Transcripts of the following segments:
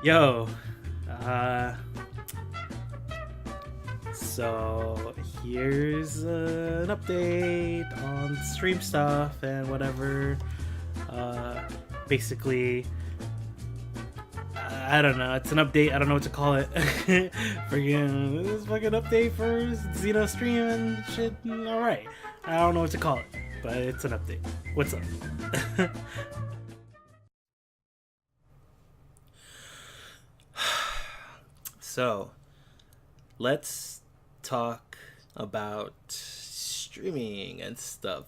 Yo, uh, so here's an update on stream stuff and whatever. Uh, Basically, I don't know. It's an update. I don't know what to call it. Freaking this fucking update for Zeno stream and shit. All right, I don't know what to call it, but it's an update. What's up? So, let's talk about streaming and stuff.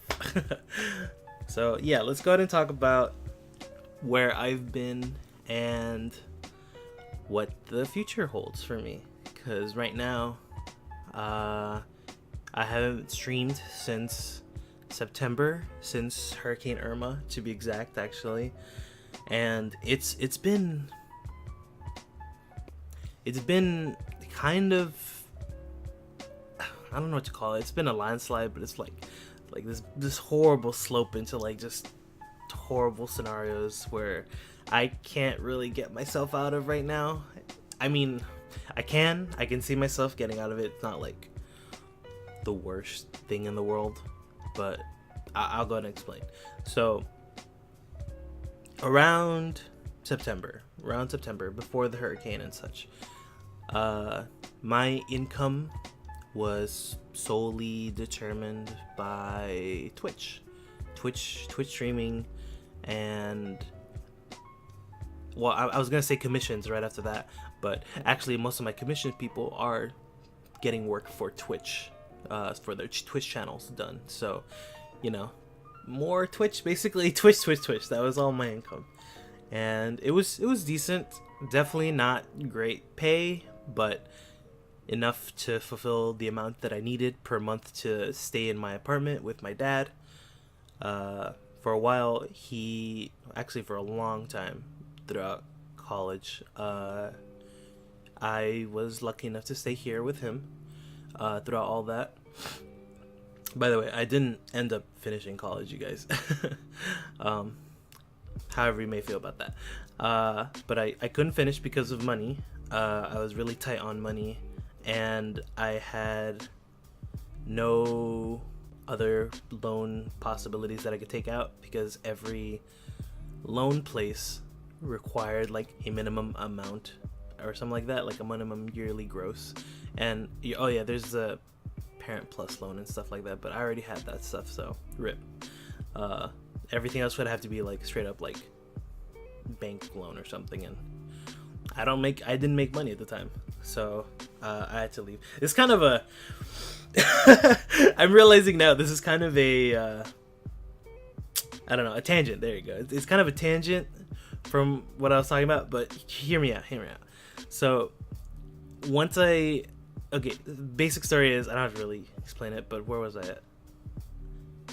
So, yeah, let's go ahead and talk about where I've been and what the future holds for me. Because right now, I haven't streamed since September, since Hurricane Irma, to be exact, actually. And it's been kind of, I don't know what to call it. It's been a landslide, but it's like this horrible slope into like just horrible scenarios where I can't really get myself out of right now. I mean, I can see myself getting out of it. It's not like the worst thing in the world, but I'll go ahead and explain. So around September, before the hurricane and such, my income was solely determined by Twitch streaming, and well, I was gonna say commissions right after that, but actually most of my commission people are getting work for Twitch, for their Twitch channels done. So, you know, more Twitch, basically. Twitch. That was all my income, and it was decent. Definitely not great pay, but enough to fulfill the amount that I needed per month to stay in my apartment with my dad. For a while, for a long time throughout college, I was lucky enough to stay here with him throughout all that. By the way, I didn't end up finishing college, you guys. However you may feel about that. But I couldn't finish because of money. I was really tight on money, and I had no other loan possibilities that I could take out because every loan place required like a minimum amount or something like that, like a minimum yearly gross. And oh yeah, there's the Parent Plus loan and stuff like that, but I already had that stuff, so rip. Everything else would have to be like straight up like bank loan or something, and I didn't make money at the time, so I had to leave. It's kind of a I'm realizing now this is kind of a I don't know, a tangent. There you go. It's kind of a tangent from what I was talking about, but hear me out. So basic story is, I don't have to really explain it, but where was I at?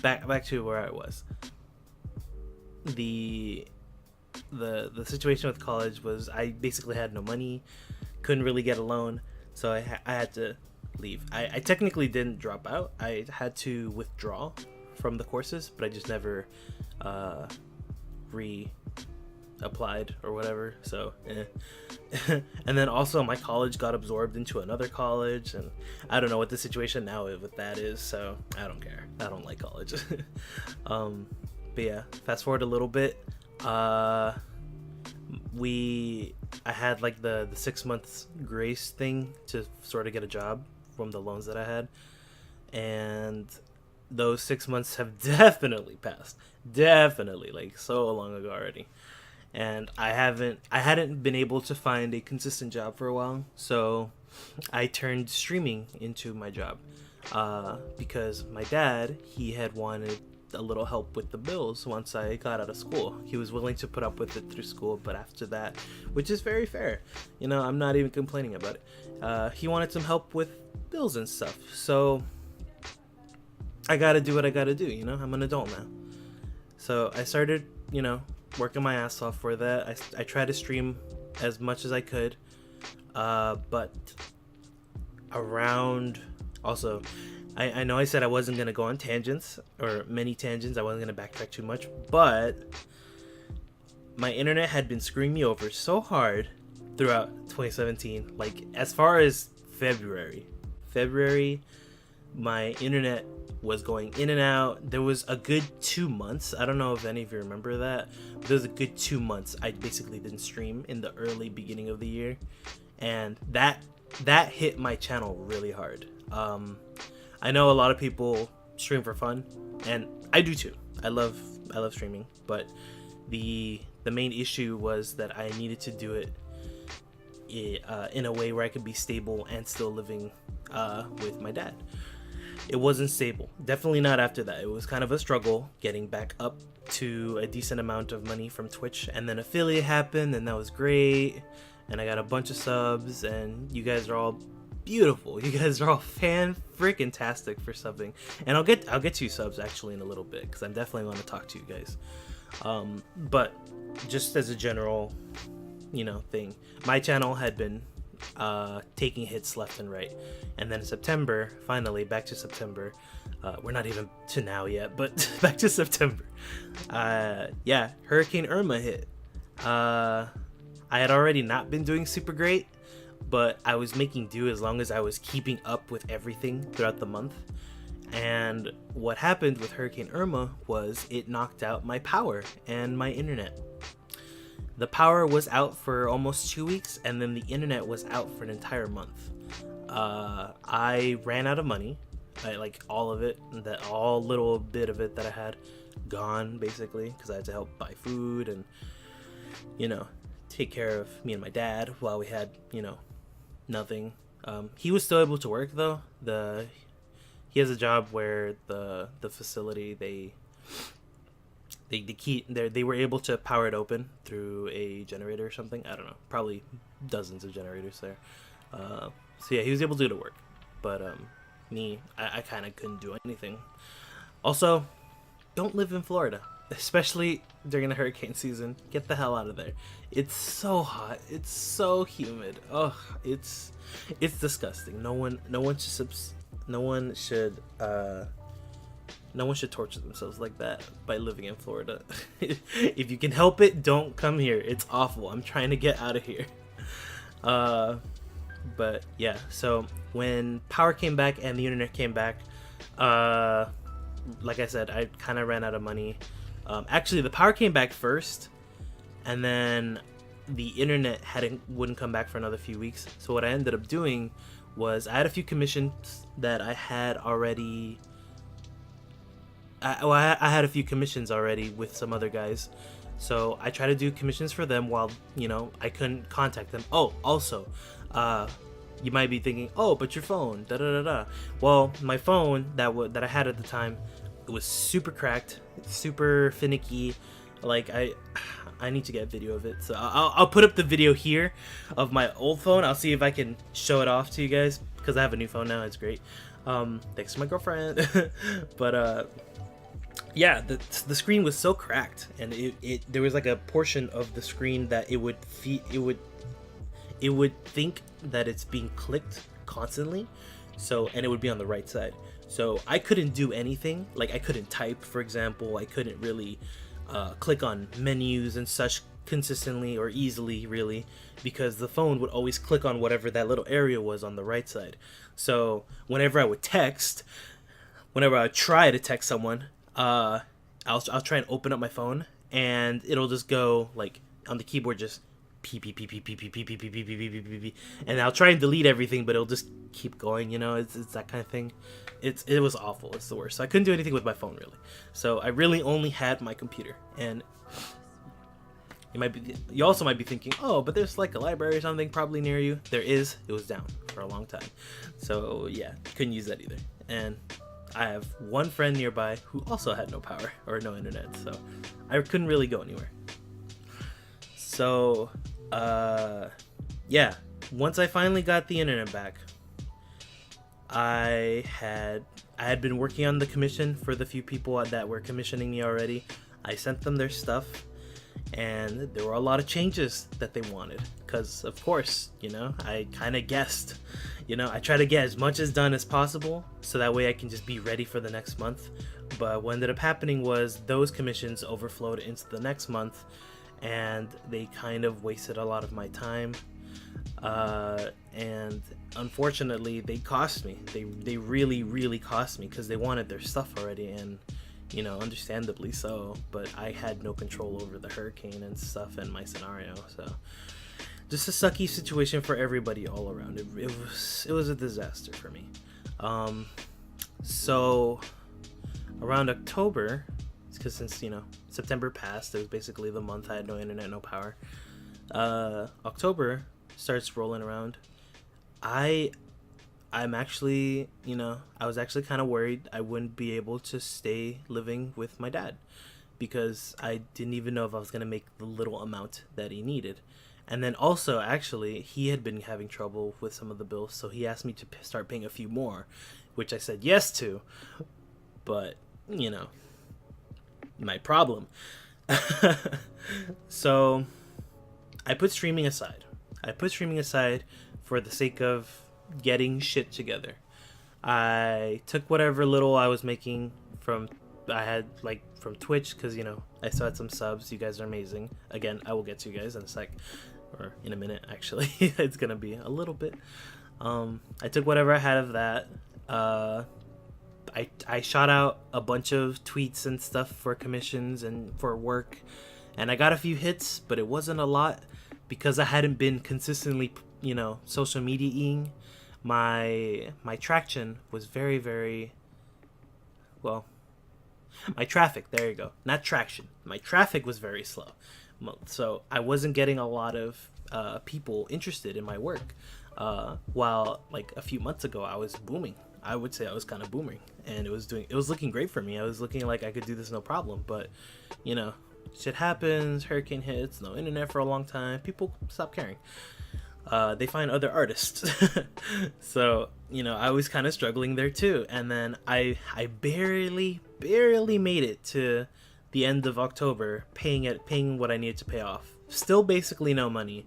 Back to where I was. The situation with college was I basically had no money, couldn't really get a loan, so I had to leave. I technically didn't drop out. I had to withdraw from the courses, but I just never re-applied or whatever, so and then also my college got absorbed into another college, and I don't know what the situation now with that is, so I don't care. I don't like college. But yeah, fast forward a little bit. I had like the 6 months grace thing to sort of get a job from the loans that I had, and those 6 months have definitely passed, like so long ago already, and I hadn't been able to find a consistent job for a while, so I turned streaming into my job, because my dad, he had wanted a little help with the bills once I got out of school. He was willing to put up with it through school, but after that, which is very fair, I'm not even complaining about it, he wanted some help with bills and stuff, so I gotta do what I gotta do. I'm an adult now, so I started working my ass off for that. I tried to stream as much as I could, but around also, I know I said I wasn't going to go on tangents, or many tangents, I wasn't going to backtrack too much, but my internet had been screwing me over so hard throughout 2017. Like as far as February, my internet was going in and out. There was a good 2 months. I don't know if any of you remember that, but there was a good 2 months I basically didn't stream in the early beginning of the year, and that hit my channel really hard. I know a lot of people stream for fun, and I do too. I love streaming, but the main issue was that I needed to do it in a way where I could be stable and still living with my dad. It wasn't stable. Definitely not after that. It was kind of a struggle getting back up to a decent amount of money from Twitch, and then affiliate happened, and that was great, and I got a bunch of subs, and you guys are all beautiful. You guys are all fan-freaking-tastic for subbing, and I'll get to subs actually in a little bit, because I'm definitely want to talk to you guys. But just as a general, thing, my channel had been taking hits left and right, and then in September, finally back to September, we're not even to now yet, but back to September, Hurricane Irma hit. I had already not been doing super great, but I was making do as long as I was keeping up with everything throughout the month. And what happened with Hurricane Irma was it knocked out my power and my internet. The power was out for almost 2 weeks, and then the internet was out for an entire month. I ran out of money, like all of it, all little bit of it that I had gone basically, because I had to help buy food and take care of me and my dad while we had nothing. He was still able to work though. He has a job where the facility they were able to power it open through a generator or something. I don't know, probably dozens of generators there. So yeah, he was able to do the work, but me, I kind of couldn't do anything. Also, don't live in Florida, especially during the hurricane season. Get the hell out of there. It's so hot. It's so humid. Oh, it's disgusting. No one should torture themselves like that by living in Florida. If you can help it, don't come here. It's awful. I'm trying to get out of here. But yeah, so when power came back and the internet came back, like I said, I kind of ran out of money. Actually, the power came back first, and then the internet wouldn't come back for another few weeks. So what I ended up doing was I had a few commissions that I had already. I had a few commissions already with some other guys, so I tried to do commissions for them while I couldn't contact them. Oh, also, you might be thinking, oh, but your phone, da da da da. Well, my phone that I had at the time, it was super cracked, super finicky. Like I need to get a video of it, so I'll put up the video here of my old phone. I'll see if I can show it off to you guys, because I have a new phone now. It's great. Thanks to my girlfriend. But yeah, the screen was so cracked, and there was like a portion of the screen that it would think that it's being clicked constantly, and it would be on the right side. So I couldn't do anything. Like I couldn't type, for example. I couldn't really click on menus and such consistently or easily, really, because the phone would always click on whatever that little area was on the right side. So whenever I would try to text someone, I'll try and open up my phone, and it'll just go like on the keyboard, just and I'll try and delete everything, but it'll just keep going. It's that kind of thing. It was awful. It's the worst. So I couldn't do anything with my phone, really. So I really only had my computer. And you also might be thinking, oh, but there's like a library or something probably near you. There is. It was down for a long time. So yeah, couldn't use that either. And I have one friend nearby who also had no power or no internet, so I couldn't really go anywhere. So yeah, once I finally got the internet back, I had been working on the commission for the few people that were commissioning me already. I sent them their stuff, and there were a lot of changes that they wanted, because of course, I kind of guessed. I try to get as much as done as possible, so that way I can just be ready for the next month. But what ended up happening was those commissions overflowed into the next month, and they kind of wasted a lot of my time. And unfortunately, they cost me. They really cost me because they wanted their stuff already, and understandably so. But I had no control over the hurricane and stuff in my scenario, so just a sucky situation for everybody all around. It was a disaster for me. So around October, because since September passed, it was basically the month I had no internet, no power. October starts rolling around. I'm actually, I was actually kind of worried I wouldn't be able to stay living with my dad, because I didn't even know if I was going to make the little amount that he needed. And then also, actually, he had been having trouble with some of the bills, so he asked me to start paying a few more, which I said yes to. But, my problem. So I put streaming aside. For the sake of getting shit together. I took whatever little I was making from Twitch, because I still had some subs. You guys are amazing. Again, I will get to you guys in a sec, or in a minute actually. It's gonna be a little bit. I took whatever I had of that. I shot out a bunch of tweets and stuff for commissions and for work, and I got a few hits, but it wasn't a lot because I hadn't been consistently, social media-ing. My traction was very, very, well, my traffic, there you go, not traction. My traffic was very slow. So I wasn't getting a lot of people interested in my work. While like a few months ago, I was booming. I would say I was kind of booming, and it was looking great for me. I was looking like I could do this no problem, but shit happens, hurricane hits, no internet for a long time, people stop caring. They find other artists. So I was kind of struggling there too, and then I barely made it to the end of October, paying what I needed to pay off. Still basically no money.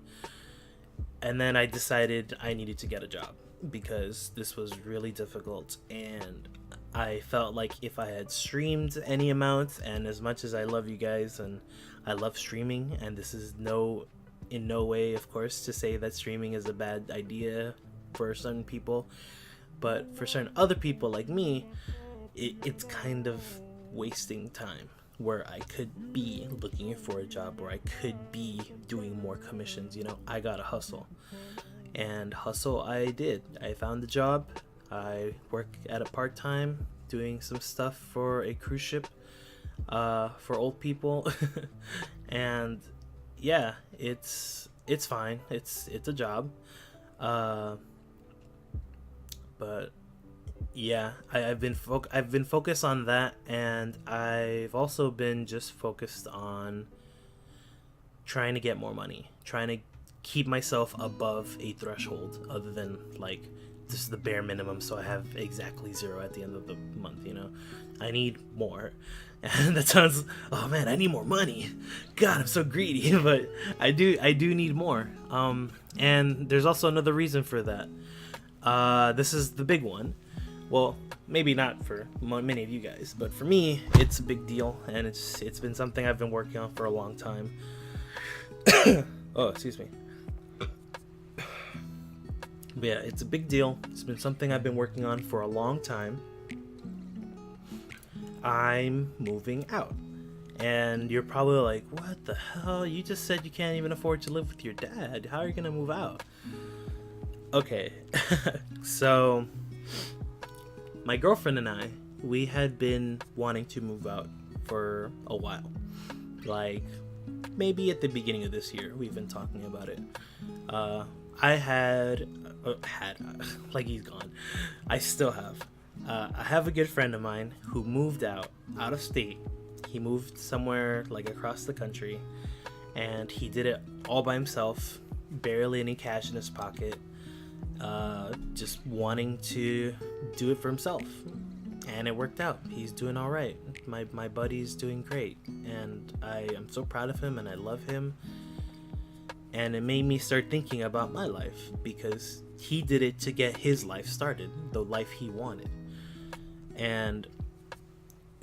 And then I decided I needed to get a job, because this was really difficult, and I felt like if I had streamed any amount, and as much as I love you guys and I love streaming, and this is in no way, of course, to say that streaming is a bad idea for certain people, but for certain other people like me, it's kind of wasting time, where I could be looking for a job, or I could be doing more commissions. I gotta hustle. And hustle I did. I found a job. I work at a part-time doing some stuff for a cruise ship for old people. And yeah, it's fine. It's a job. But yeah, I've been focused on that, and I've also been just focused on trying to get more money, trying to keep myself above a threshold, other than like this is the bare minimum, so I have exactly zero at the end of the month. I need more. And that sounds, oh man, I need more money, god, I'm so greedy. But I do need more. And there's also another reason for that. This is the big one. Well, maybe not for many of you guys, but for me, it's a big deal, and it's been something I've been working on for a long time. Oh, excuse me. But yeah, it's a big deal. It's been something I've been working on for a long time. I'm moving out. And you're probably like, what the hell? You just said you can't even afford to live with your dad. How are you going to move out? Okay. So my girlfriend and I, we had been wanting to move out for a while. Like, maybe at the beginning of this year, we've been talking about it. I had, like he's gone. I still have. I have a good friend of mine who moved out of state. He moved somewhere like across the country, and he did it all by himself, barely any cash in his pocket, just wanting to do it for himself. And it worked out. He's doing all right. My buddy's doing great, and I am so proud of him, and I love him. And it made me start thinking about my life, because he did it to get his life started, the life he wanted. And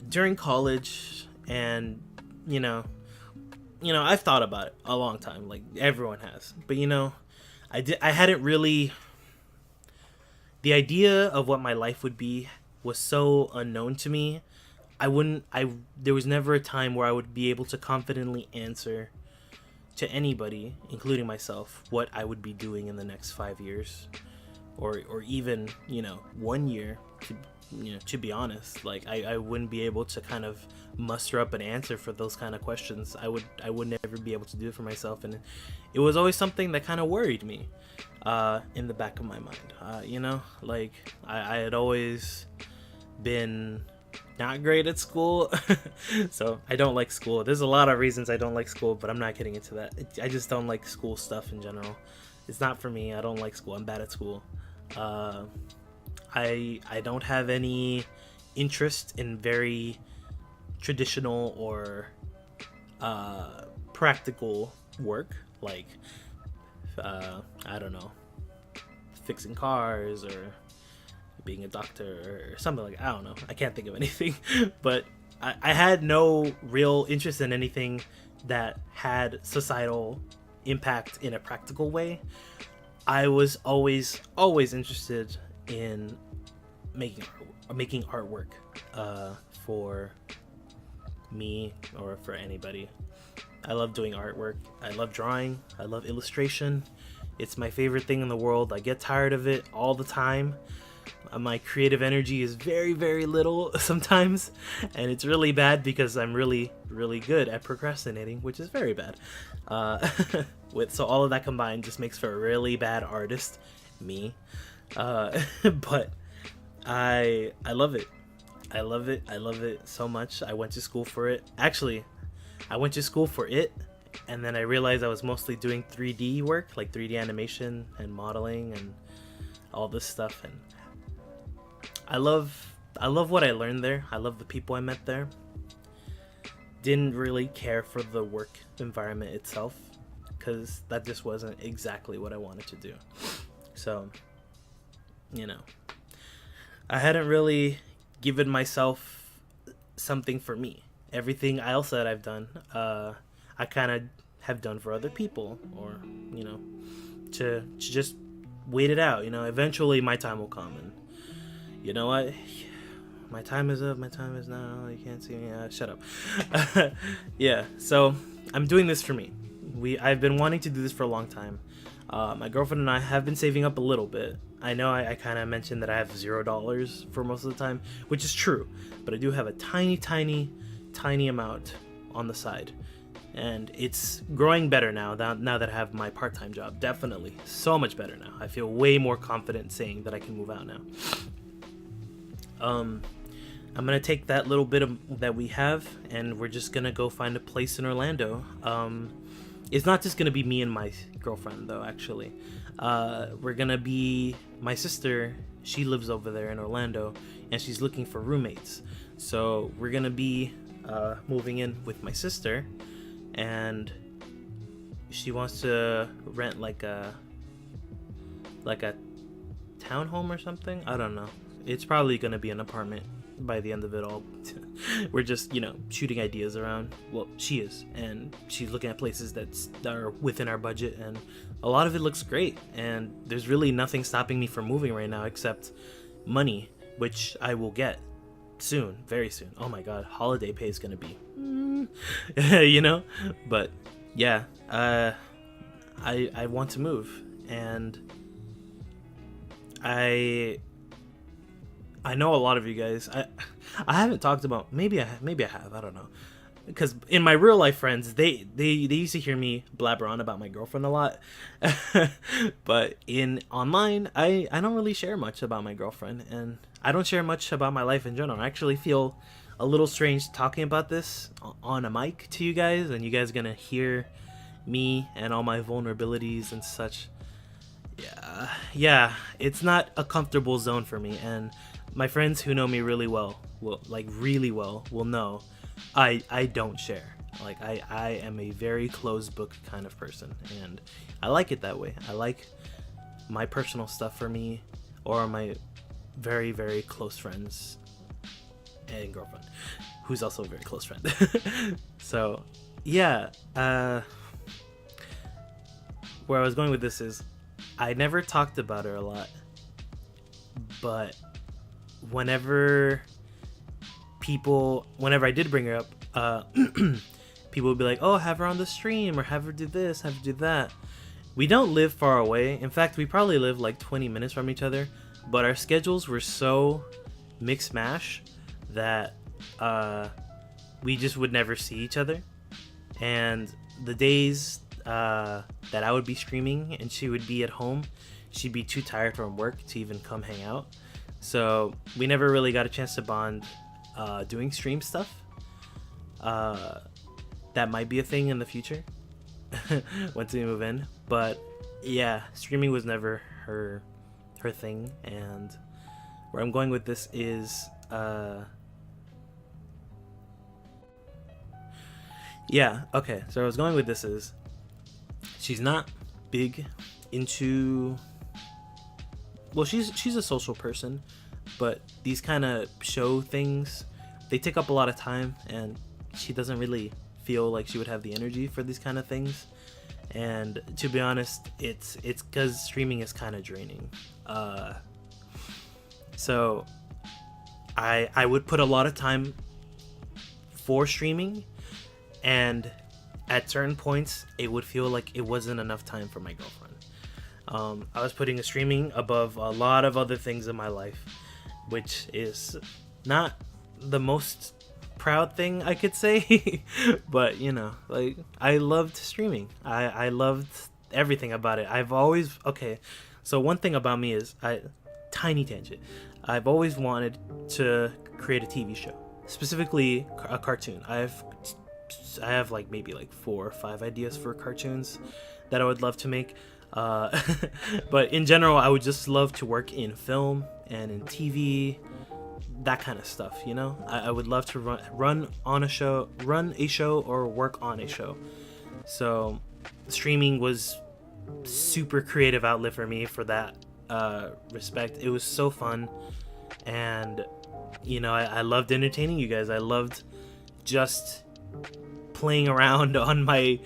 during college, and I've thought about it a long time, like everyone has. But I hadn't really, the idea of what my life would be was so unknown to me. There was never a time where I would be able to confidently answer to anybody, including myself, what I would be doing in the next 5 years, or even 1 year. To be honest, like I wouldn't be able to kind of muster up an answer for those kind of questions. I would never be able to do it for myself, and it was always something that kind of worried me in the back of my mind. Like I had always been not great at school. So I don't like school. There's a lot of reasons I don't like school, but I'm not getting into that. I just don't like school stuff in general. It's not for me. I don't like school. I'm bad at school. I don't have any interest in very traditional or practical work, like I don't know, fixing cars or being a doctor or something like that. I don't know. I can't think of anything. But I had no real interest in anything that had societal impact in a practical way. I was always interested in making artwork for me or for anybody. I love doing artwork. I love drawing. I love illustration. It's my favorite thing in the world. I get tired of it all the time. My creative energy is very, very little sometimes, and it's really bad because I'm really, really good at procrastinating, which is very bad. So all of that combined just makes for a really bad artist, me. But I love it. I love it so much. I went to school for it. Actually, I went to school for it, and then I realized I was mostly doing 3D work, like 3D animation and modeling and all this stuff. And I love what I learned there. I love the people I met there. Didn't really care for the work environment itself, because that just wasn't exactly what I wanted to do. So, I hadn't really given myself something for me. Everything else that I've done, I kind of have done for other people, or to just wait it out. Eventually my time will come, and you know what? My time is up. My time is now. You can't see me. Shut up. Yeah. So I'm doing this for me. I've been wanting to do this for a long time. My girlfriend and I have been saving up a little bit. I know I kind of mentioned that I have $0 for most of the time, which is true, but I do have a tiny amount on the side, and it's growing better now that I have my part-time job. Definitely so much better now. I feel way more confident saying that I can move out now. I'm gonna take that little bit that we have, and we're just gonna go find a place in Orlando. It's not just gonna be me and my girlfriend though, actually. We're gonna be, my sister, she lives over there in Orlando, and she's looking for roommates. So we're gonna be moving in with my sister, and she wants to rent like a townhome or something. I don't know. It's probably gonna be an apartment by the end of it all. We're just shooting ideas around. Well, she is, and she's looking at places that are within our budget, and a lot of it looks great, and there's really nothing stopping me from moving right now except money, which I will get soon, very soon. Oh my god, holiday pay is gonna be but yeah, I want to move, and I know a lot of you guys. I haven't talked about, maybe I have, I don't know, because in my real life friends, they used to hear me blabber on about my girlfriend a lot. But in online, I don't really share much about my girlfriend, and I don't share much about my life in general. I actually feel a little strange talking about this on a mic to you guys, and you guys are gonna hear me and all my vulnerabilities and such. Yeah, it's not a comfortable zone for me, and my friends who know me really well will know I don't share. Like I am a very closed book kind of person, and I like it that way. I like my personal stuff for me, or my very, very close friends and girlfriend, who's also a very close friend. So yeah, where I was going with this is, I never talked about her a lot, but whenever whenever I did bring her up, people would be like, "Oh, have her on the stream, or have her do this, have her do that." We don't live far away. In fact, we probably live like 20 minutes from each other, but our schedules were so mix mash that we just would never see each other. And the days that I would be streaming and she would be at home, she'd be too tired from work to even come hang out. So we never really got a chance to bond doing stream stuff. That might be a thing in the future once we move in. But yeah, streaming was never her thing. And where I'm going with this is yeah, okay. So I was going with this is she's not big into, well, she's a social person, but these kind of show things, they take up a lot of time, and she doesn't really feel like she would have the energy for these kind of things. And to be honest, it's because streaming is kind of draining. So I would put a lot of time for streaming, and at certain points it would feel like it wasn't enough time for my girlfriend. I was putting streaming above a lot of other things in my life, which is not the most proud thing I could say. But you know, like, I loved streaming. I loved everything about it. I've always, okay, so one thing about me is, tiny tangent, I've always wanted to create a TV show, specifically a cartoon. I have like maybe like 4 or 5 ideas for cartoons that I would love to make. But in general, I would just love to work in film and in TV, that kind of stuff, you know. I would love to run a show or work on a show. So streaming was super creative outlet for me for that respect. It was so fun, and you know, I loved entertaining you guys. I loved just playing around on my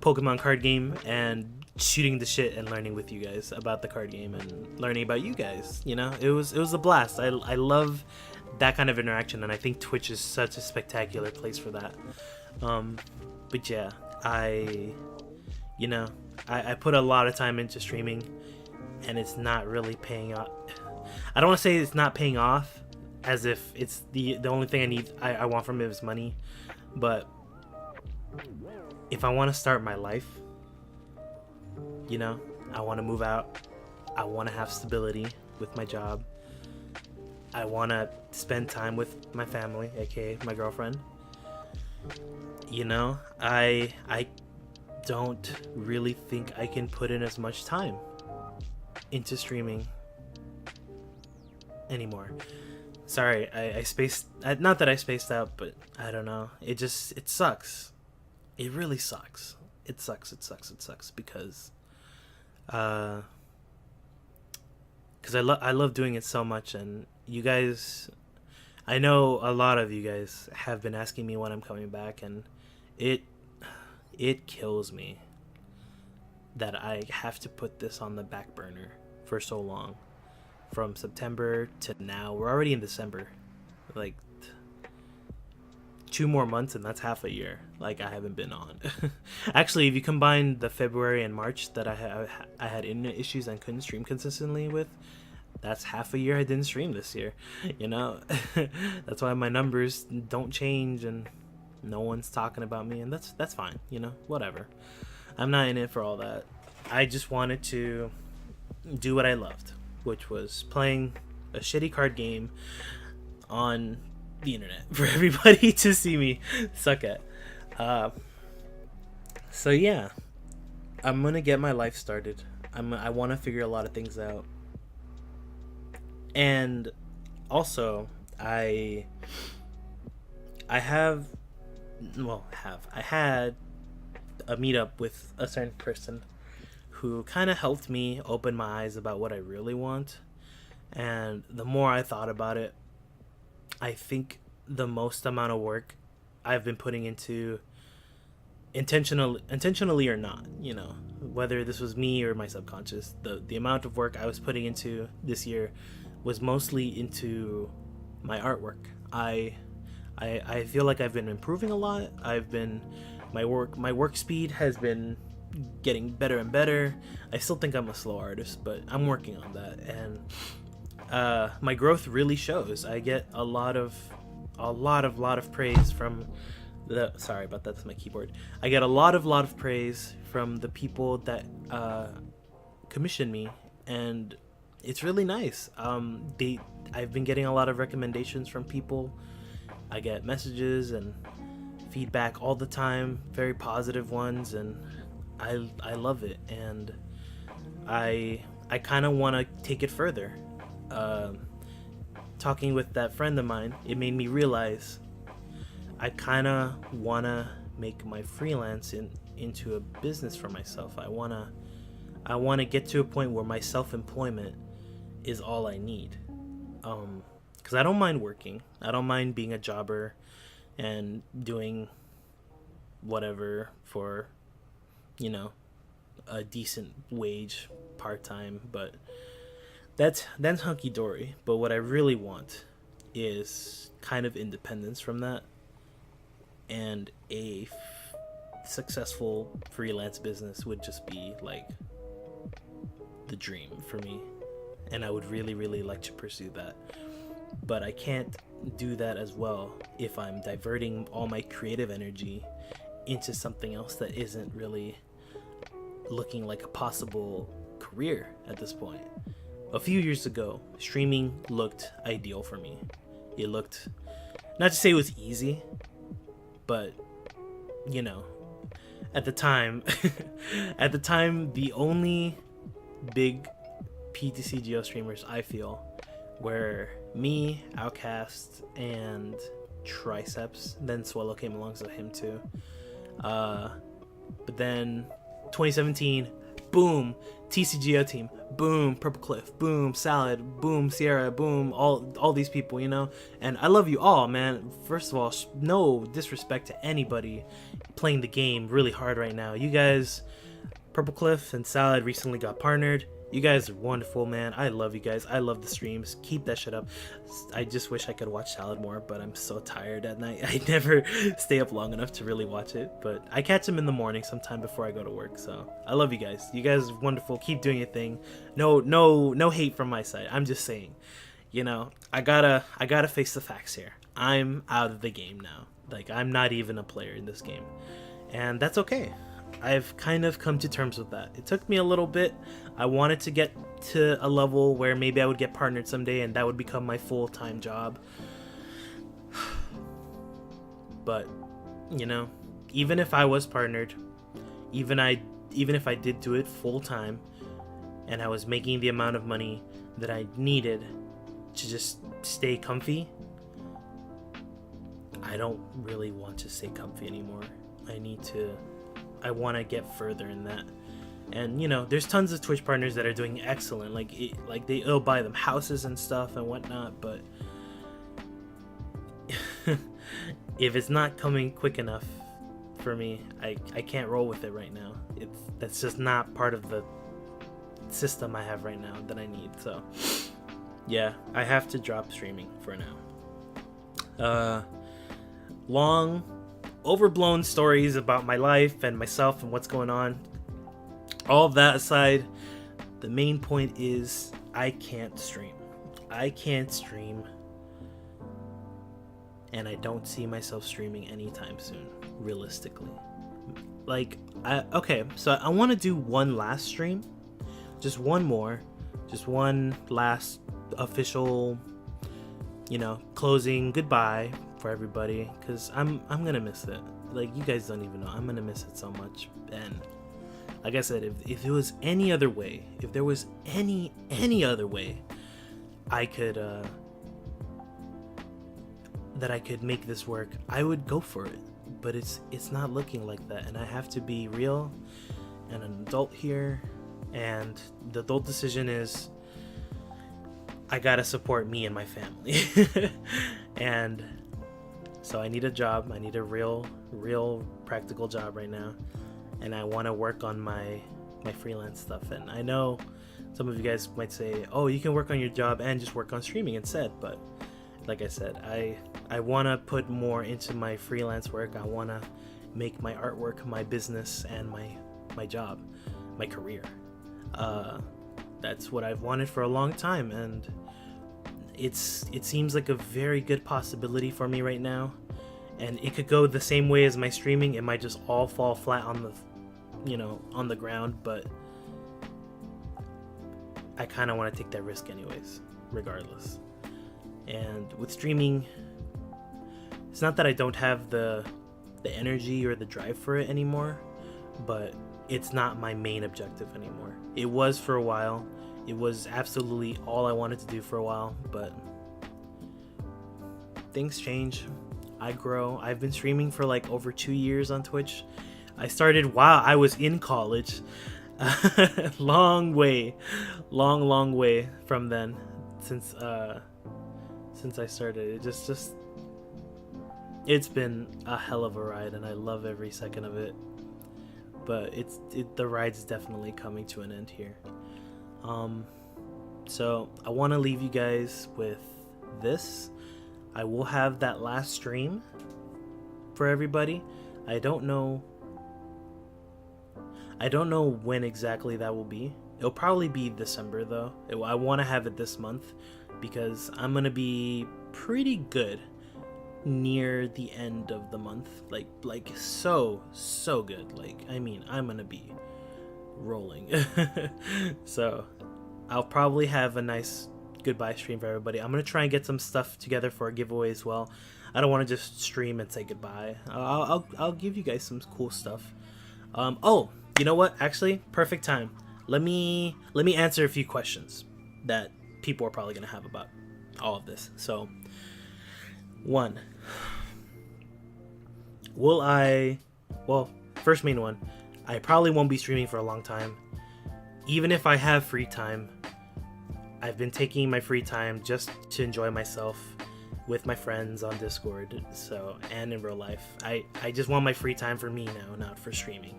Pokemon card game and shooting the shit and learning with you guys about the card game and learning about you guys. You know, it was a blast. I love that kind of interaction, and I think Twitch is such a spectacular place for that. But yeah, I put a lot of time into streaming, and it's not really paying off. I don't want to say it's not paying off as if it's the only thing I want from it is money, but if I want to start my life, you know, I want to move out, I want to have stability with my job, I want to spend time with my family, aka my girlfriend, you know, I don't really think I can put in as much time into streaming anymore. Sorry, I spaced, not that I spaced out, but I don't know, it sucks. It really sucks. It sucks because I love doing it so much, and you guys, I know a lot of you guys have been asking me when I'm coming back, and it kills me that I have to put this on the back burner for so long. From September to now, we're already in December. Like 2 more months, and that's half a year. Like, I haven't been on. Actually, if you combine the February and March that I had internet issues and couldn't stream consistently with, that's half a year I didn't stream this year. You know, that's why my numbers don't change and no one's talking about me, and that's fine. You know, whatever. I'm not in it for all that. I just wanted to do what I loved, which was playing a shitty card game on the internet for everybody to see me suck at. So yeah, I'm gonna get my life started. I want to figure a lot of things out, and also I had a meetup with a certain person who kind of helped me open my eyes about what I really want. And the more I thought about it, I think the most amount of work I've been putting into intentionally or not, you know, whether this was me or my subconscious, the amount of work I was putting into this year was mostly into my artwork. I feel like I've been improving a lot. My work speed has been getting better and better. I still think I'm a slow artist, but I'm working on that, and my growth really shows. I get a lot of praise from sorry about that, that's my keyboard. I get a lot of praise from the people that commission me, and it's really nice. I've been getting a lot of recommendations from people. I get messages and feedback all the time, very positive ones, and I love it, and I kind of want to take it further. Talking with that friend of mine, it made me realize I kind of want to make my freelance into a business for myself. I want to get to a point where my self-employment is all I need. Because I don't mind working. I don't mind being a jobber and doing whatever for, a decent wage part-time, but that's hunky-dory. But what I really want is kind of independence from that, and a successful freelance business would just be like the dream for me, and I would really, really like to pursue that. But I can't do that as well if I'm diverting all my creative energy into something else that isn't really looking like a possible career at this point. A few years ago, streaming looked ideal for me. It looked, not to say it was easy, but at the time the only big PTCGO streamers I feel were me, Outcast, and Triceps. Then Swallow came alongside him too. But then 2017, boom, TCGO team, boom, Purple Cliff, boom, Salad, boom, Sierra, boom, all these people, and I love you all, man. First of all, no disrespect to anybody playing the game really hard right now. You guys, Purple Cliff and Salad recently got partnered. You guys are wonderful, man. I love you guys. I love the streams. Keep that shit up. I just wish I could watch Salad more, but I'm so tired at night. I never stay up long enough to really watch it, but I catch him in the morning sometime before I go to work. So I love you guys. You guys are wonderful. Keep doing your thing. No hate from my side. I'm just saying, I gotta face the facts here. I'm out of the game now. Like, I'm not even a player in this game, and that's okay. I've kind of come to terms with that. It took me a little bit. I wanted to get to a level where maybe I would get partnered someday and that would become my full-time job. But, even if I was partnered, even if I did do it full-time and I was making the amount of money that I needed to just stay comfy, I don't really want to stay comfy anymore. I want to get further in that. And there's tons of Twitch partners that are doing excellent, they'll buy them houses and stuff and whatnot, but if it's not coming quick enough for me, I can't roll with it right now. That's just not part of the system I have right now that I need. So yeah, I have to drop streaming for now. Long overblown stories about my life and myself and what's going on. All of that aside, the main point is I can't stream. And I don't see myself streaming anytime soon, realistically. So I want to do one last stream. Just one more. Just one last official, closing goodbye for everybody, because I'm gonna miss it. You guys don't even know. I'm gonna miss it so much. And like I said, if there was any other way, if there was any other way I could that I could make this work, I would go for it. But it's not looking like that, and I have to be real and an adult here. And the adult decision is I gotta support me and my family. And so I need a job. I need a real practical job right now. And I want to work on my my freelance stuff. And I know some of you guys might say, oh, you can work on your job and just work on streaming instead, but like I said, I want to put more into my freelance work. I want to make my artwork my business and my job, my career. That's what I've wanted for a long time, and it seems like a very good possibility for me right now. And it could go the same way as my streaming. It might just all fall flat on the ground, but I kind of want to take that risk anyways, regardless. And with streaming, it's not that I don't have the energy or the drive for it anymore, but it's not my main objective anymore. It was for a while. It was absolutely all I wanted to do for a while, but things change. I grow. I've been streaming for like over 2 years on Twitch. I started while I was in college. long way from then since I started. It just it's been a hell of a ride, and I love every second of it. But the ride's definitely coming to an end here. So I want to leave you guys with this. I will have that last stream for everybody. I don't know when exactly that will be. It'll probably be December though. I want to have it this month because I'm going to be pretty good near the end of the month. Like so good. I mean, I'm going to be rolling. So I'll probably have a nice goodbye stream for everybody. I'm going to try and get some stuff together for a giveaway as well. I don't want to just stream and say goodbye. I'll give you guys some cool stuff. Oh, you know what? Actually, perfect time. Let me answer a few questions that people are probably going to have about all of this. So, 1. First main one, I probably won't be streaming for a long time. Even if I have free time, I've been taking my free time just to enjoy myself with my friends on Discord, and in real life. I just want my free time for me now, not for streaming.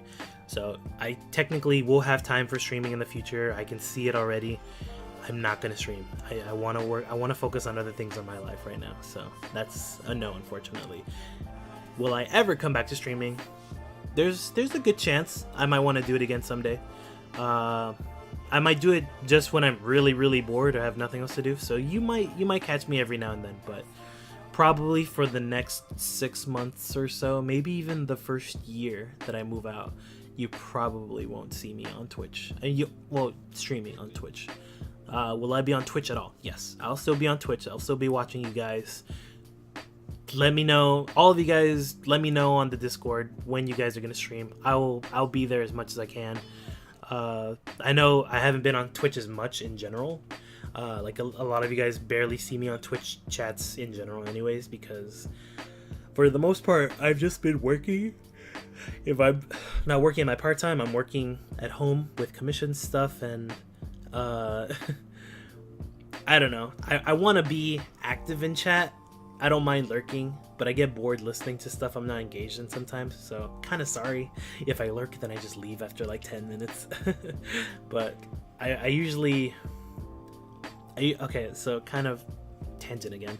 So I technically will have time for streaming in the future. I can see it already. I'm not gonna stream. I want to work. I want to focus on other things in my life right now. So that's a no, unfortunately. Will I ever come back to streaming? There's a good chance I might want to do it again someday. I might do it just when I'm really bored or have nothing else to do. So you might catch me every now and then, but probably for the next 6 months or so, maybe even the first year that I move out, you probably won't see me on Twitch. Streaming on Twitch. Will I be on Twitch at all? Yes, I'll still be on Twitch. I'll still be watching you guys. Let me know, all of you guys. Let me know on the Discord when you guys are gonna stream. I'll be there as much as I can. I know I haven't been on Twitch as much in general. Like a lot of you guys barely see me on Twitch chats in general anyways, because for the most part I've just been working. If I'm not working at my part-time, I'm working at home with commission stuff, and I don't know. I want to be active in chat. I don't mind lurking, but I get bored listening to stuff I'm not engaged in sometimes, so kind of sorry if I lurk, then I just leave after like 10 minutes. But I usually... okay, so kind of tangent again.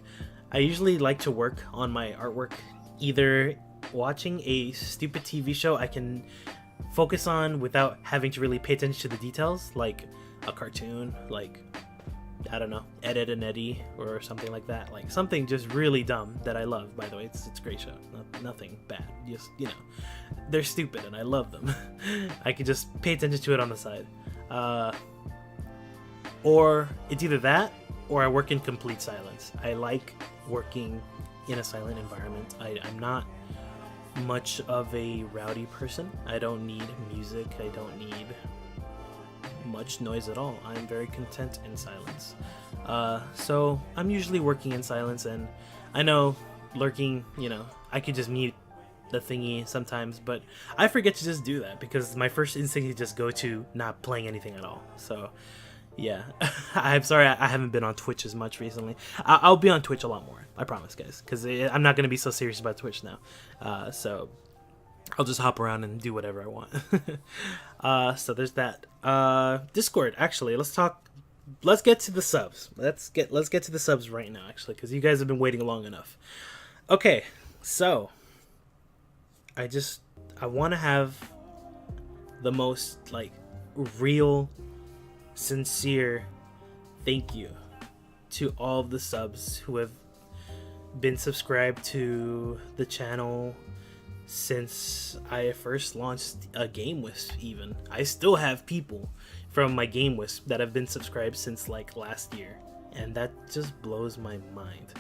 I usually like to work on my artwork either watching a stupid TV show I can focus on without having to really pay attention to the details, like a cartoon, like, I don't know, Ed, and Eddie or something like that. Like something just really dumb that I love, by the way. It's a great show. Nothing bad. Just, they're stupid and I love them. I could just pay attention to it on the side. Or it's either that or I work in complete silence. I like working in a silent environment. I'm not much of a rowdy person. I don't need music. I don't need much noise at all. I'm very content in silence. So I'm usually working in silence, and I know lurking, I could just mute the thingy sometimes, but I forget to just do that because my first instinct is just go to not playing anything at all. So yeah, I'm sorry I haven't been on Twitch as much recently. I'll be on Twitch a lot more, I promise, guys, because I'm not going to be so serious about Twitch now. So I'll just hop around and do whatever I want. So there's that. Discord, actually, let's get to the subs. Let's get to the subs right now, actually, because you guys have been waiting long enough. Okay, so I want to have the most like real, sincere thank you to all of the subs who have been subscribed to the channel since I first launched a Game Wisp. Even I still have people from my Game Wisp that have been subscribed since like last year, and that just blows my mind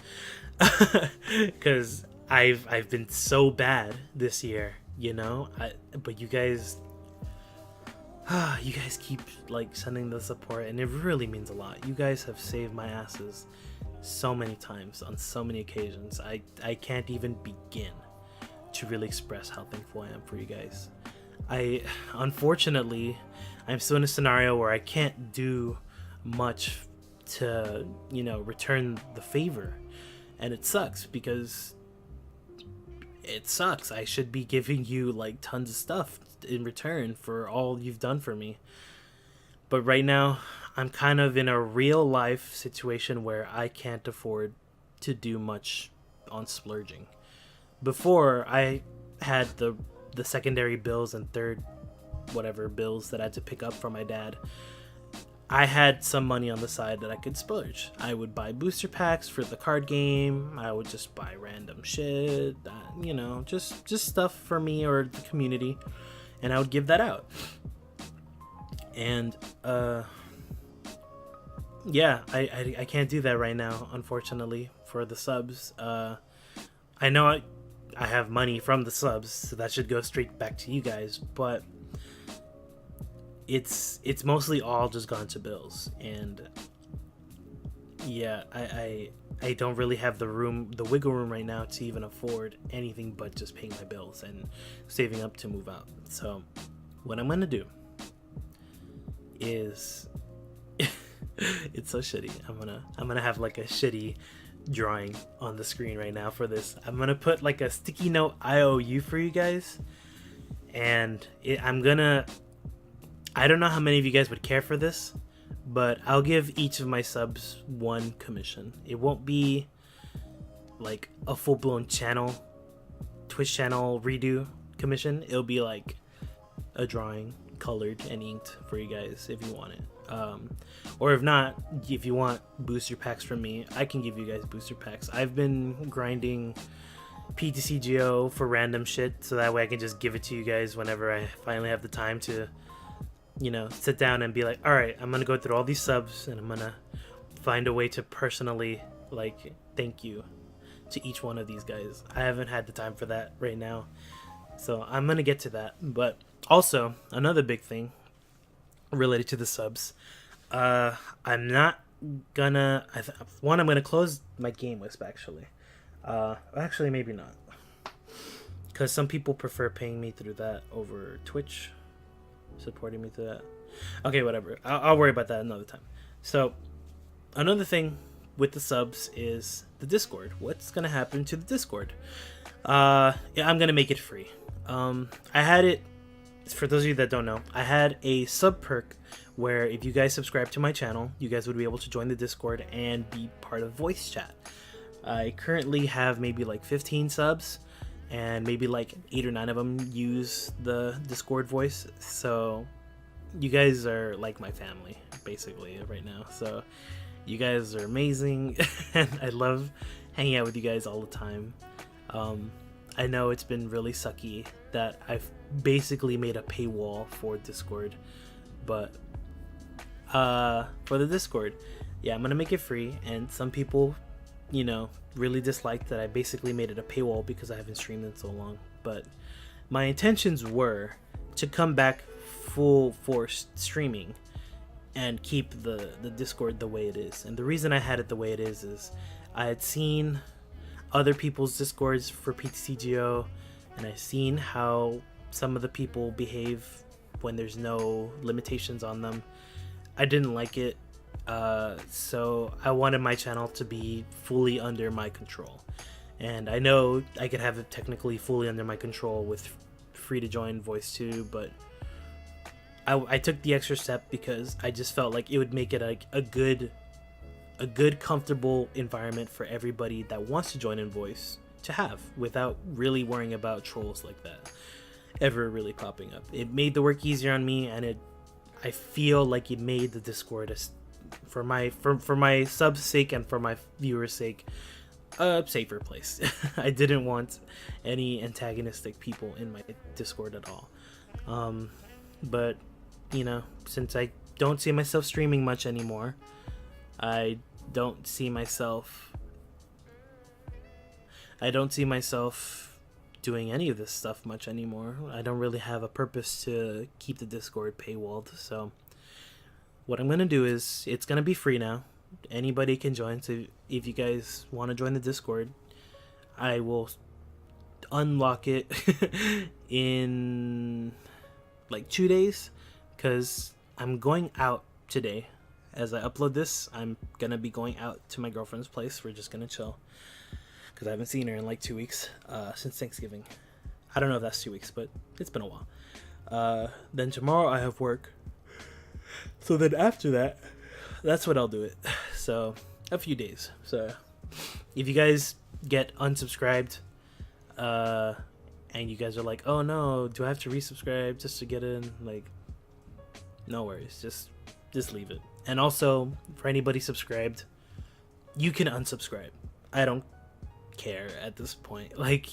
because I've been so bad this year, you know. But you guys keep like sending the support, and it really means a lot. You guys have saved my asses so many times on so many occasions. I can't even begin to really express how thankful I am for you guys. Unfortunately, I'm still in a scenario where I can't do much to, you know, return the favor, and it sucks because it sucks. I should be giving you like tons of stuff in return for all you've done for me, but right now I'm kind of in a real life situation where I can't afford to do much on splurging. Before, I had the secondary bills and third whatever bills that I had to pick up from my dad. I had some money on the side that I could splurge. I would buy booster packs for the card game. I would just buy random shit, you know, just stuff for me or the community, and I would give that out. And yeah, I can't do that right now, unfortunately, for the subs. I know I have money from the subs, so that should go straight back to you guys, but it's mostly all just gone to bills. And yeah, I don't really have the wiggle room right now to even afford anything but just paying my bills and saving up to move out. So what I'm gonna do is it's so shitty. I'm gonna have like a shitty drawing on the screen right now for this. I'm gonna put like a sticky note IOU for you guys, and I don't know how many of you guys would care for this, but I'll give each of my subs one commission. It won't be like a full-blown Twitch channel redo commission. It'll be like a drawing, colored and inked for you guys if you want it. Or if not, if you want booster packs from me, I can give you guys booster packs. I've been grinding PTCGO for random shit, so that way I can just give it to you guys whenever I finally have the time to, you know, sit down and be like, alright, I'm gonna go through all these subs and I'm gonna find a way to personally like thank you to each one of these guys. I haven't had the time for that right now, so I'm gonna get to that. But also another big thing related to the subs, I'm gonna close my Game Wisp, actually. Actually maybe not, because some people prefer paying me through that over Twitch, supporting me through that. Okay, whatever, I'll worry about that another time. So another thing with the subs is the Discord. What's gonna happen to the Discord? Yeah, I'm gonna make it free. I had it, for those of you that don't know, I had a sub perk where if you guys subscribe to my channel, you guys would be able to join the Discord and be part of voice chat. I currently have maybe like 15 subs, and maybe like 8 or 9 of them use the Discord voice. So you guys are like my family basically right now. So you guys are amazing and I love hanging out with you guys all the time. I know it's been really sucky that I've basically made a paywall for Discord, but for the Discord, yeah, I'm gonna make it free. And some people, you know, really dislike that I basically made it a paywall because I haven't streamed in so long. But my intentions were to come back full force streaming and keep the Discord the way it is. And the reason I had it the way it is I had seen other people's Discords for PTCGO, and I've seen how some of the people behave when there's no limitations on them. I didn't like it, so I wanted my channel to be fully under my control. And I know I could have it technically fully under my control with free to join voice too, but I took the extra step because I just felt like it would make it a good comfortable environment for everybody that wants to join in voice to have, without really worrying about trolls like that ever really popping up. It made the work easier on me, and I feel like it made the Discord for my subs sake and for my viewers sake a safer place. I didn't want any antagonistic people in my Discord at all. But you know, since I don't see myself streaming much anymore, I don't see myself doing any of this stuff much anymore. I don't really have a purpose to keep the Discord paywalled. So what I'm gonna do is, it's gonna be free now. Anybody can join. So if you guys want to join the Discord, I will unlock it in like 2 days, because I'm going out today. As I upload this, I'm gonna be going out to my girlfriend's place. We're just gonna chill, because I haven't seen her in like 2 weeks, since Thanksgiving. I don't know if that's 2 weeks, but it's been a while. Then tomorrow I have work, so then after that, that's what I'll do it. So a few days. So if you guys get unsubscribed, and you guys are like, oh no, do I have to resubscribe just to get in? Like, no worries, just leave it. And also, for anybody subscribed, you can unsubscribe. I don't care at this point. Like,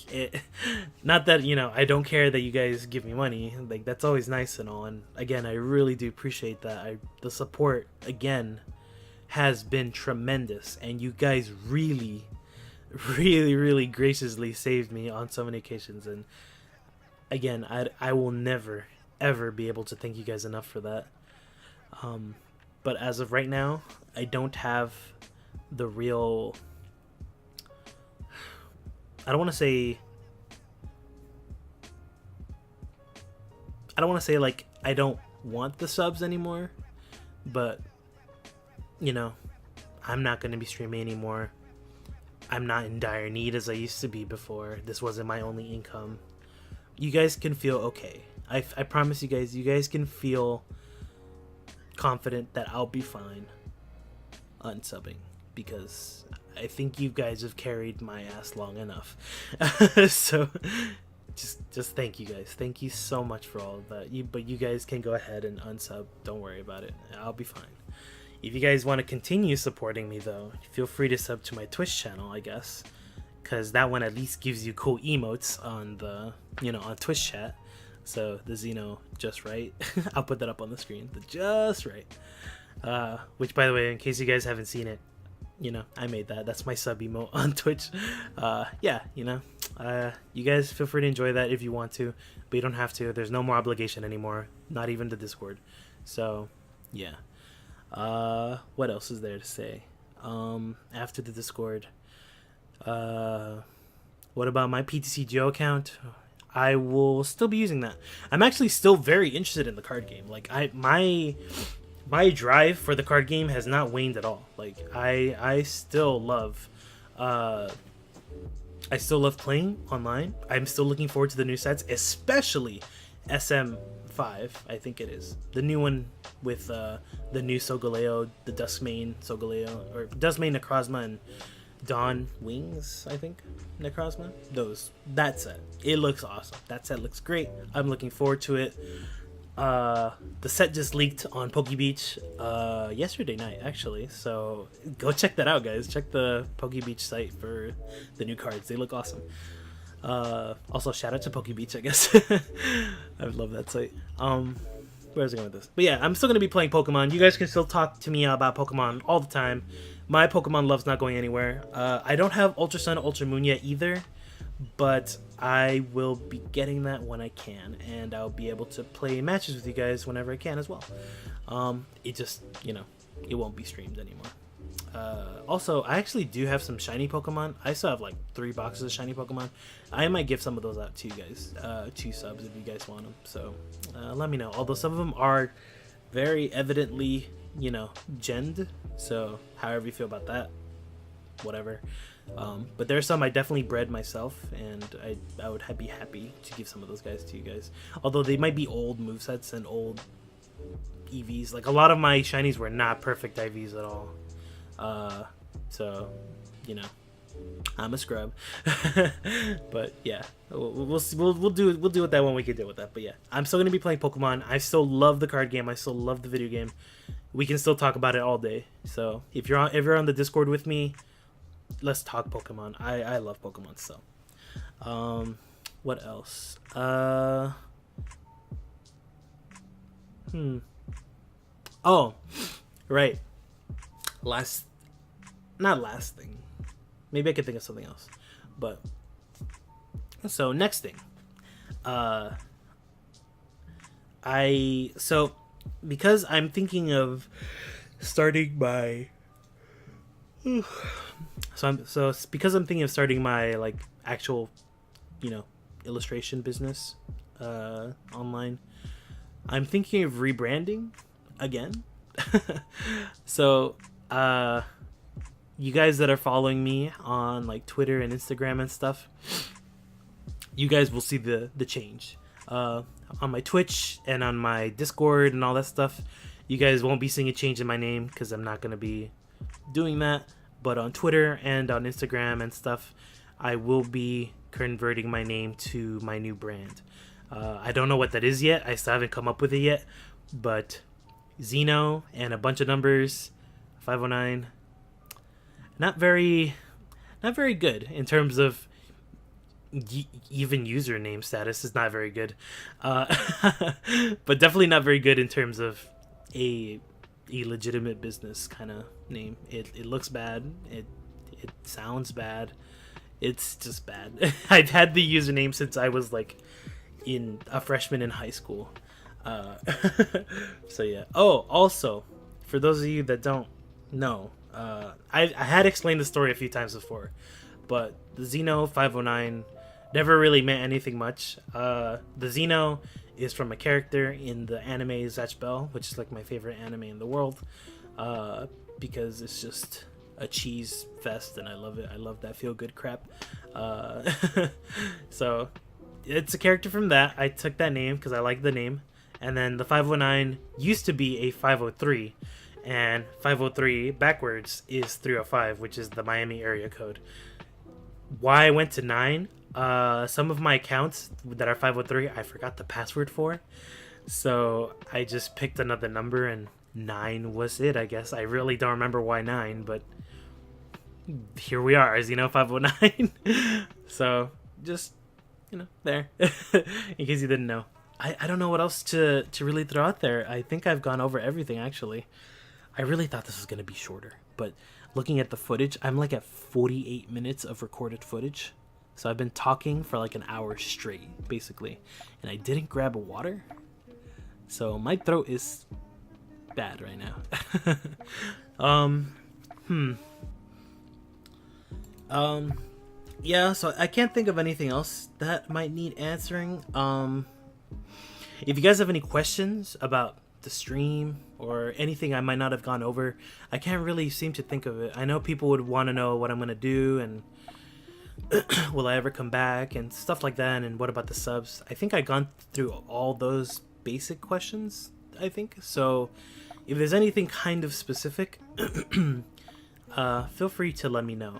not that, you know, I don't care that you guys give me money. Like, that's always nice and all. And again, I really do appreciate that. The support, again, has been tremendous. And you guys really, really, really graciously saved me on so many occasions. And again, I will never, ever be able to thank you guys enough for that. But as of right now, I don't have the real... I don't want to say like I don't want the subs anymore, but you know, I'm not going to be streaming anymore. I'm not in dire need as I used to be before. This wasn't my only income. You guys can feel okay. I promise you guys can feel confident that I'll be fine unsubbing, because I think you guys have carried my ass long enough. So just thank you guys. Thank you so much for all of that. But you guys can go ahead and unsub. Don't worry about it. I'll be fine. If you guys want to continue supporting me though, feel free to sub to my Twitch channel, I guess, because that one at least gives you cool emotes on the, you know, on Twitch chat. So the Zeno just right. I'll put that up on the screen. The just right. Which, by the way, in case you guys haven't seen it, you know, I made that. That's my sub emote on Twitch. Yeah, you know, you guys feel free to enjoy that if you want to, but you don't have to. There's no more obligation anymore. Not even the Discord. So, yeah. What else is there to say? After the Discord, what about my PTCGO account? I will still be using that. I'm actually still very interested in the card game. Like, my drive for the card game has not waned at all. Like, I still love playing online. I'm still looking forward to the new sets, especially SM5, I think it is. The new one with the new Solgaleo, the Duskmane Solgaleo, or Duskmane Necrozma and Dawn Wings, I think, Necrozma. That set. It looks awesome. That set looks great. I'm looking forward to it. The set just leaked on PokeBeach yesterday night, actually, so go check that out, guys. Check the PokeBeach site for the new cards. They look awesome. Also, shout out to PokeBeach, I guess. I love that site. Where's I going with this? But yeah, I'm still gonna be playing Pokemon. You guys can still talk to me about Pokemon all the time. My Pokemon love's not going anywhere. I don't have Ultra Sun, Ultra Moon yet either, but I will be getting that when I can, and I'll be able to play matches with you guys whenever I can as well. It just, you know, it won't be streamed anymore. Also, I actually do have some shiny Pokemon. I still have like 3 boxes of shiny Pokemon. I might give some of those out to you guys, 2 subs if you guys want them. So let me know. Although some of them are very evidently, you know, genned. So however you feel about that, whatever. But there are some I definitely bred myself, and I would be happy to give some of those guys to you guys. Although they might be old movesets and old EVs. Like a lot of my shinies were not perfect IVs at all. So, you know, I'm a scrub. But yeah, we'll see. We'll do with that when we can deal with that. But yeah, I'm still gonna be playing Pokemon. I still love the card game. I still love the video game. We can still talk about it all day. So if you're on the Discord with me, let's talk Pokemon. I love Pokemon. So, what else? Oh, right. Not last thing. Maybe I could think of something else. But so next thing, because I'm thinking of starting my because I'm thinking of starting my like actual, illustration business online. I'm thinking of rebranding again. So you guys that are following me on like Twitter and Instagram and stuff, you guys will see the change on my Twitch and on my Discord and all that stuff. You guys won't be seeing a change in my name because I'm not going to be doing that. But on Twitter and on Instagram and stuff, I will be converting my name to my new brand. I don't know what that is yet. I still haven't come up with it yet. But Zeno and a bunch of numbers, 509, not very good in terms of even username status is not very good. But definitely not very good in terms of a legitimate business kind of name. It looks bad. It sounds bad. It's just bad. I've had the username since I was like a freshman in high school. So yeah. Oh, also, for those of you that don't know, I had explained the story a few times before, but the Zeno509 never really meant anything much. The Zeno is from a character in the anime Zatch Bell, which is like my favorite anime in the world, because it's just a cheese fest and I love it. I love that feel good crap. So it's a character from that. I took that name because I like the name. And then the 509 used to be a 503, and 503 backwards is 305, which is the Miami area code. Why I went to 9? Some of my accounts that are 503, I forgot the password for. So I just picked another number, and 9 was it, I guess. I really don't remember why 9, but here we are, Zeno509. So just, there. In case you didn't know. I don't know what else to really throw out there. I think I've gone over everything, actually. I really thought this was going to be shorter, but looking at the footage, I'm like at 48 minutes of recorded footage. So I've been talking for like an hour straight, basically. And I didn't grab a water. So my throat is bad right now. Yeah, so I can't think of anything else that might need answering. If you guys have any questions about the stream or anything I might not have gone over, I can't really seem to think of it. I know people would want to know what I'm going to do and will I ever come back and stuff like that, and what about the subs. I think I've gone through all those basic questions, I think. So if there's anything kind of specific, feel free to let me know.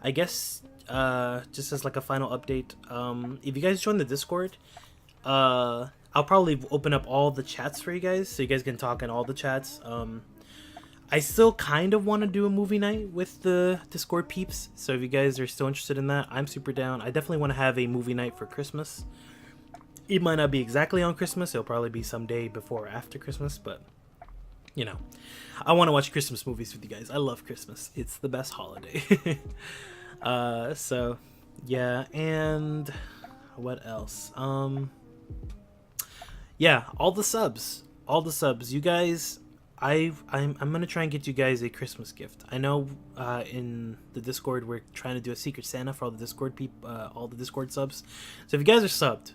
I guess just as like a final update, if you guys join the Discord, I'll probably open up all the chats for you guys so you guys can talk in all the chats. I still kind of want to do a movie night with the Discord peeps, so if you guys are still interested in that, I'm super down. I definitely want to have a movie night for Christmas. It might not be exactly on Christmas, it'll probably be some day before or after Christmas, but I want to watch Christmas movies with you guys. I love Christmas. It's the best holiday. So yeah, and what else? Yeah, all the subs, you guys. I'm gonna try and get you guys a Christmas gift. I know in the Discord we're trying to do a Secret Santa for all the Discord all the Discord subs. So if you guys are subbed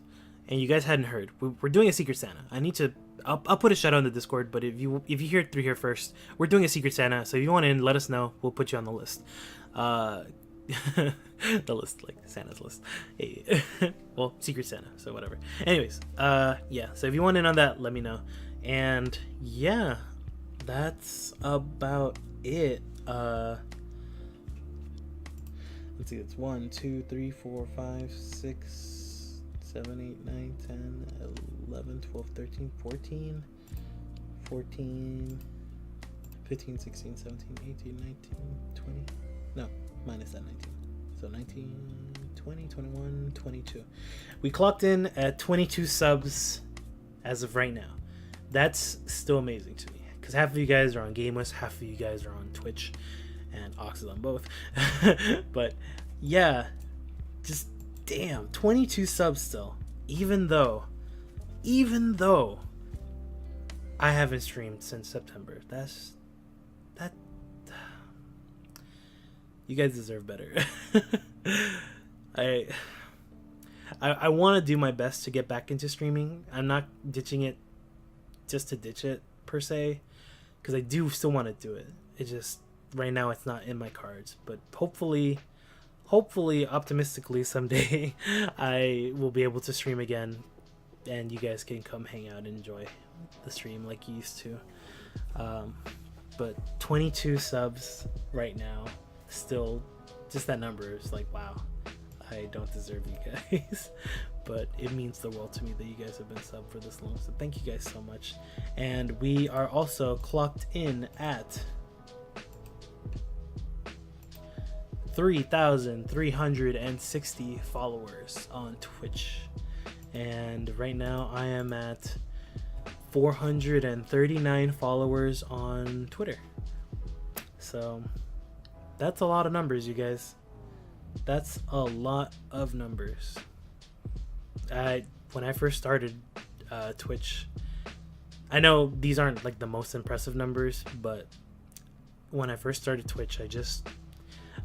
and you guys hadn't heard, we're doing a Secret Santa. I need to I'll put a shout out in the Discord. But if you hear it through here first, we're doing a Secret Santa. So if you want in, let us know. We'll put you on the list. The list, like Santa's list. Hey. Well, Secret Santa, so whatever. Anyways, yeah, so if you want in on that, let me know. And yeah, that's about it. Let's see, it's 1 2 3 4 5 6 7 8 9 10 11 12 13 14 15 16 17 18 19 20. No, minus that 19. So 19, 20, 21, 22. We clocked in at 22 subs as of right now. That's still amazing to me, because half of you guys are on GameWest, half of you guys are on Twitch, and Ox is on both. But yeah, just damn, 22 subs still. Even though I haven't streamed since September. That you guys deserve better. I want to do my best to get back into streaming. I'm not ditching it just to ditch it per se, because I do still want to do it. It just right now it's not in my cards. But hopefully, optimistically, someday I will be able to stream again, and you guys can come hang out and enjoy the stream like you used to. But 22 subs right now. Still, just that number is like, wow, I don't deserve you guys. But it means the world to me that you guys have been subbed for this long, so thank you guys so much. And we are also clocked in at 3,360 followers on Twitch, and right now I am at 439 followers on Twitter. So that's a lot of numbers, you guys. That's a lot of numbers. When I first started Twitch, I know these aren't like the most impressive numbers, but when I first started Twitch,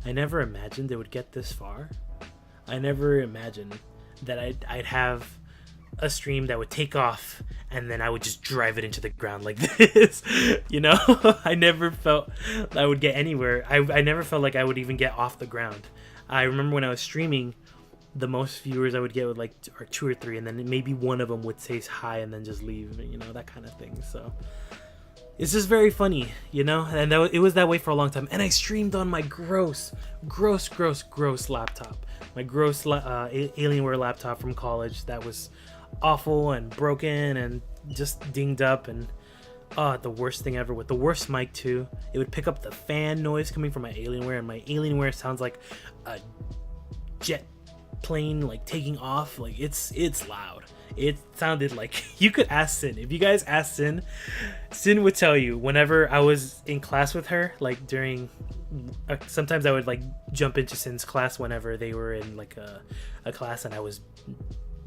I never imagined it would get this far. I never imagined that I'd have a stream that would take off and then I would just drive it into the ground like this. You know, I never felt I would get anywhere. I never felt like I would even get off the ground. I remember when I was streaming, the most viewers I would get would like are 2 or 3, and then maybe one of them would say hi and then just leave, you know, that kind of thing. So it's just very funny, you know, and it was that way for a long time. And I streamed on my gross laptop, my gross Alienware laptop from college that was awful and broken and just dinged up, and the worst thing ever, with the worst mic too. It would pick up the fan noise coming from my Alienware, and my Alienware sounds like a jet plane like taking off. Like it's loud. It sounded like, you could ask Sin. If you guys ask Sin would tell you, whenever I was in class with her, like during sometimes I would like jump into Sin's class whenever they were in like a class and I was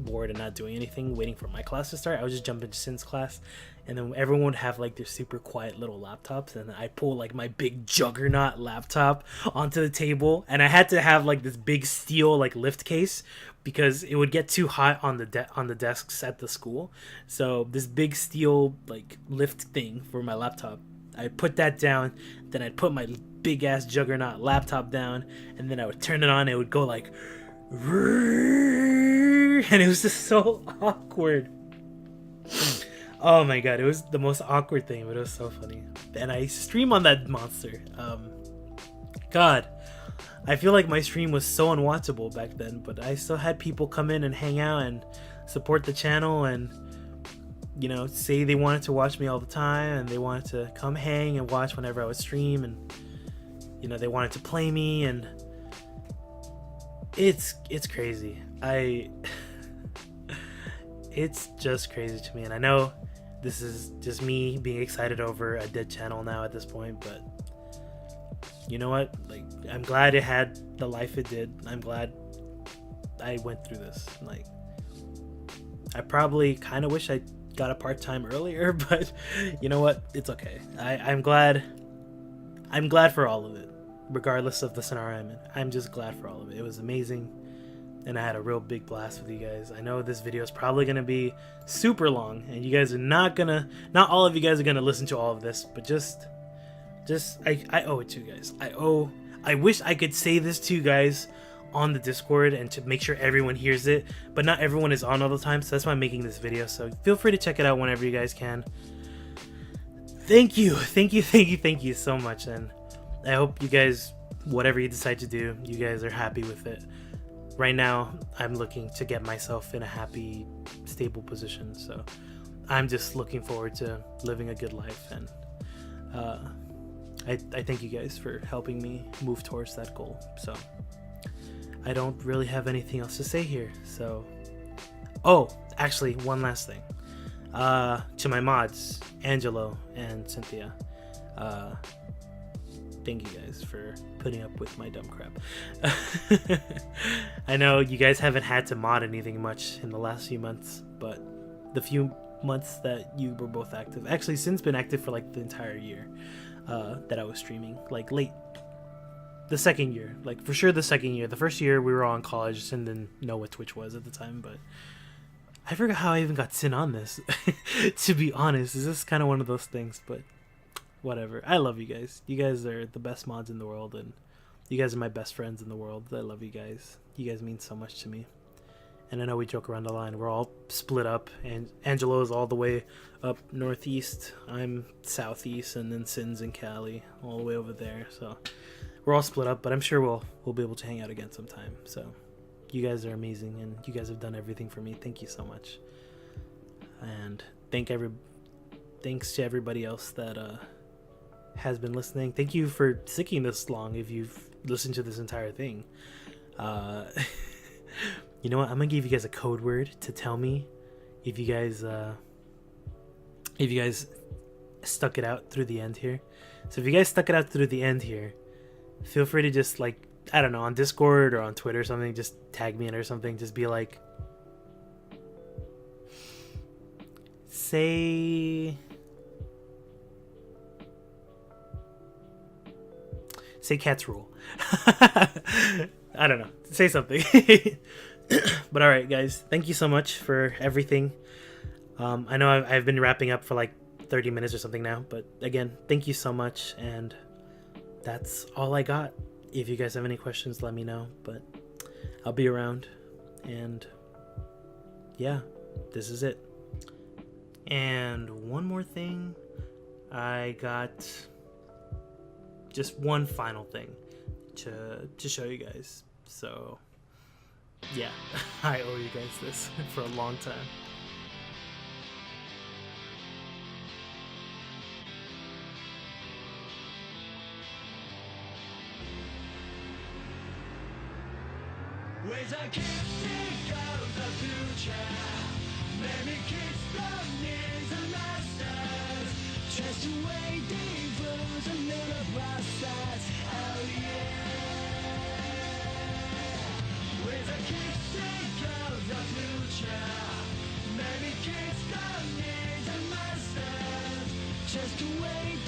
bored and not doing anything, waiting for my class to start. I would just jump into Sin's class, and then everyone would have like their super quiet little laptops, and I pull like my big juggernaut laptop onto the table, and I had to have like this big steel like lift case because it would get too hot on the desks at the school. So this big steel like lift thing for my laptop, I put that down, then I'd put my big ass juggernaut laptop down, and then I would turn it on. It would go like, and it was just so awkward. Oh my god, it was the most awkward thing, but it was so funny. And I stream on that monster. God, I feel like my stream was so unwatchable back then, but I still had people come in and hang out and support the channel and, you know, say they wanted to watch me all the time, and they wanted to come hang and watch whenever I would stream, and, you know, they wanted to play me, and it's crazy. It's just crazy to me, and I know this is just me being excited over a dead channel now at this point, but you know what? Like, I'm glad it had the life it did. I'm glad I went through this. Like, I probably kind of wish I got a part-time earlier, but you know what? It's okay. I'm glad for all of it, regardless of the scenario I'm in. I'm just glad for all of it. It was amazing. and I had a real big blast with you guys. I know this video is probably gonna be super long, and you guys are not all of you guys are gonna listen to all of this, but just I owe it to you guys. I wish I could say this to you guys on the Discord and to make sure everyone hears it, but not everyone is on all the time, so that's why I'm making this video. So feel free to check it out whenever you guys can. Thank you so much, and I hope you guys, whatever you decide to do, you guys are happy with it. Right now, I'm looking to get myself in a happy, stable position, so I'm just looking forward to living a good life, and I thank you guys for helping me move towards that goal. So I don't really have anything else to say here. So, oh, actually, one last thing. To my mods, Angelo and Cynthia, thank you guys for putting up with my dumb crap. I know you guys haven't had to mod anything much in the last few months, but the few months that you were both active, actually Sin's been active for like the entire year that I was streaming, like the second year, like for sure the second year. The first year we were all in college, Sin didn't know what Twitch was at the time, but I forgot how I even got Sin on this. To be honest, this is kind of one of those things, but whatever. I love you guys. You guys are the best mods in the world, and you guys are my best friends in the world. I love you guys. You guys mean so much to me. And I know we joke around a lot. We're all split up, and Angelo is all the way up northeast. I'm southeast, and then Sin's in Cali, all the way over there. So we're all split up, but I'm sure we'll be able to hang out again sometime. So you guys are amazing, and you guys have done everything for me. Thank you so much. And thanks to everybody else that has been listening. Thank you for sticking this long if you've listened to this entire thing. You know what? I'm gonna give you guys a code word to tell me if you guys stuck it out through the end here. So if you guys stuck it out through the end here, feel free to just, like, I don't know, on Discord or on Twitter or something, just tag me in or something. Just be like, say cats rule. I don't know. Say something. But alright, guys. Thank you so much for everything. I know I've been wrapping up for like 30 minutes or something now. But again, thank you so much. And that's all I got. If you guys have any questions, let me know. But I'll be around. And yeah, this is it. And one more thing. I got just one final thing to show you guys. So yeah, I owe you guys this for a long time. With a kick of the future, maybe kids don't need the masters, just waiting for the little process. Oh yeah. With a kick of the future, maybe kids don't need the masters, just waiting.